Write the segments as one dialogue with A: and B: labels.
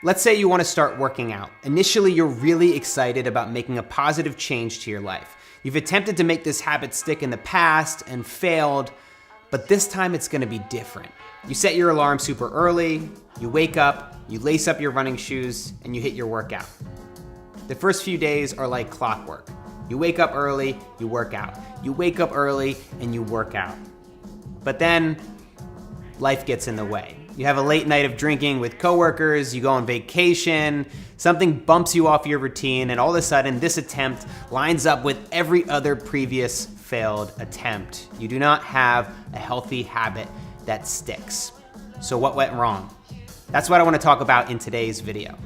A: Let's say you want to start working out. Initially, you're really excited about making a positive change to your life. You've attempted to make this habit stick in the past and failed, but this time it's going to be different. You set your alarm super early, you wake up, you lace up your running shoes, and you hit your workout. The first few days are like clockwork. You wake up early, you work out. You wake up early, and you work out. But then, life gets in the way. You have a late night of drinking with coworkers, you go on vacation, something bumps you off your routine, and all of a sudden this attempt lines up with every other previous failed attempt. You do not have a healthy habit that sticks. So what went wrong? That's what I want to talk about in today's video.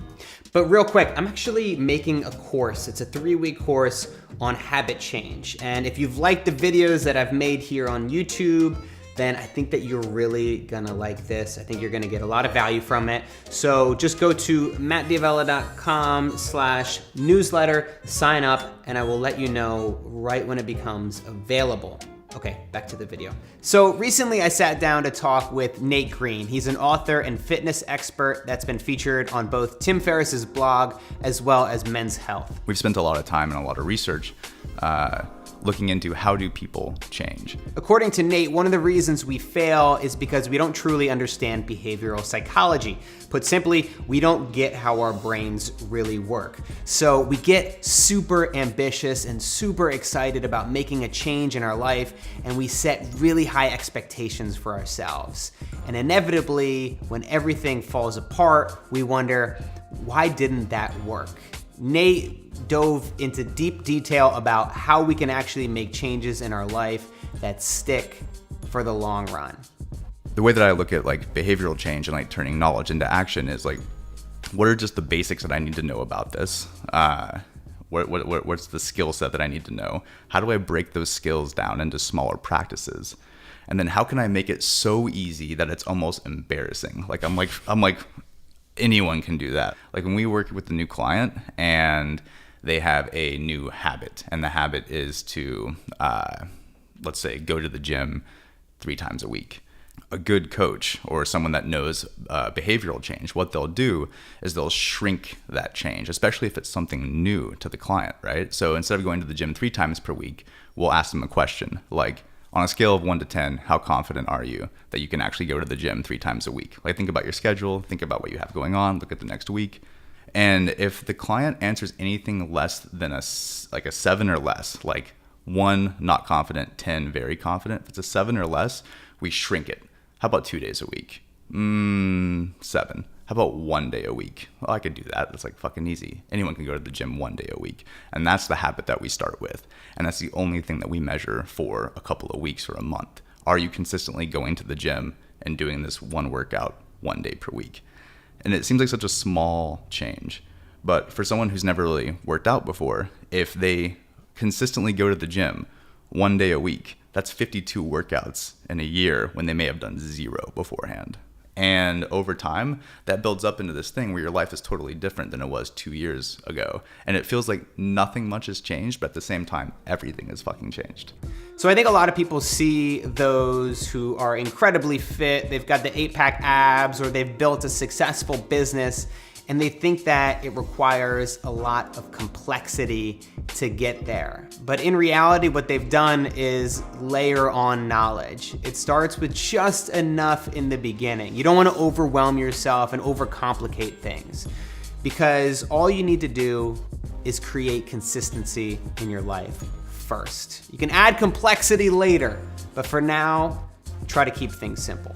A: But real quick, I'm actually making a course. It's a 3-week course on habit change. And if you've liked the videos that I've made here on YouTube, then I think that you're really gonna like this. I think you're gonna get a lot of value from it. So just go to mattdiavella.com/newsletter, sign up, and I will let you know right when it becomes available. Okay, back to the video. So recently I sat down to talk with Nate Green. He's an author and fitness expert that's been featured on both Tim Ferriss's blog as well as Men's Health.
B: We've spent a lot of time and a lot of research looking into how do people change.
A: According to Nate, one of the reasons we fail is because we don't truly understand behavioral psychology. Put simply, we don't get how our brains really work. So we get super ambitious and super excited about making a change in our life, and we set really high expectations for ourselves. And inevitably, when everything falls apart, we wonder, why didn't that work? Nate dove into deep detail about how we can actually make changes in our life that stick for the long run.
B: The way that I look at like behavioral change and like turning knowledge into action is like, what are just the basics that I need to know about this? What's the skill set that I need to know? How do I break those skills down into smaller practices? And then how can I make it so easy that it's almost embarrassing? Like I'm like anyone can do that. Like when we work with a new client and they have a new habit, and the habit is to, let's say, go to the gym 3 times a week. A good coach or someone that knows behavioral change, what they'll do is they'll shrink that change, especially if it's something new to the client, right? So instead of going to the gym 3 times per week, we'll ask them a question like, on a scale of 1 to 10, how confident are you that you can actually go to the gym 3 times a week? Like think about your schedule, think about what you have going on, look at the next week. And if the client answers anything less than a 7 or less, like 1, not confident, 10, very confident, if it's a 7 or less, we shrink it. How about 2 days a week? 7. How about 1 day a week? Well, I could do that. That's like fucking easy. Anyone can go to the gym 1 day a week. And that's the habit that we start with. And that's the only thing that we measure for a couple of weeks or a month. Are you consistently going to the gym and doing this one workout 1 day per week? And it seems like such a small change. But for someone who's never really worked out before, if they consistently go to the gym 1 day a week, that's 52 workouts in a year when they may have done 0 beforehand. And over time, that builds up into this thing where your life is totally different than it was 2 years ago. And it feels like nothing much has changed, but at the same time, everything has fucking changed.
A: So I think a lot of people see those who are incredibly fit, they've got the 8-pack abs, or they've built a successful business, and they think that it requires a lot of complexity to get there. But in reality, what they've done is layer on knowledge. It starts with just enough in the beginning. You don't want to overwhelm yourself and overcomplicate things, because all you need to do is create consistency in your life first. You can add complexity later, but for now, try to keep things simple.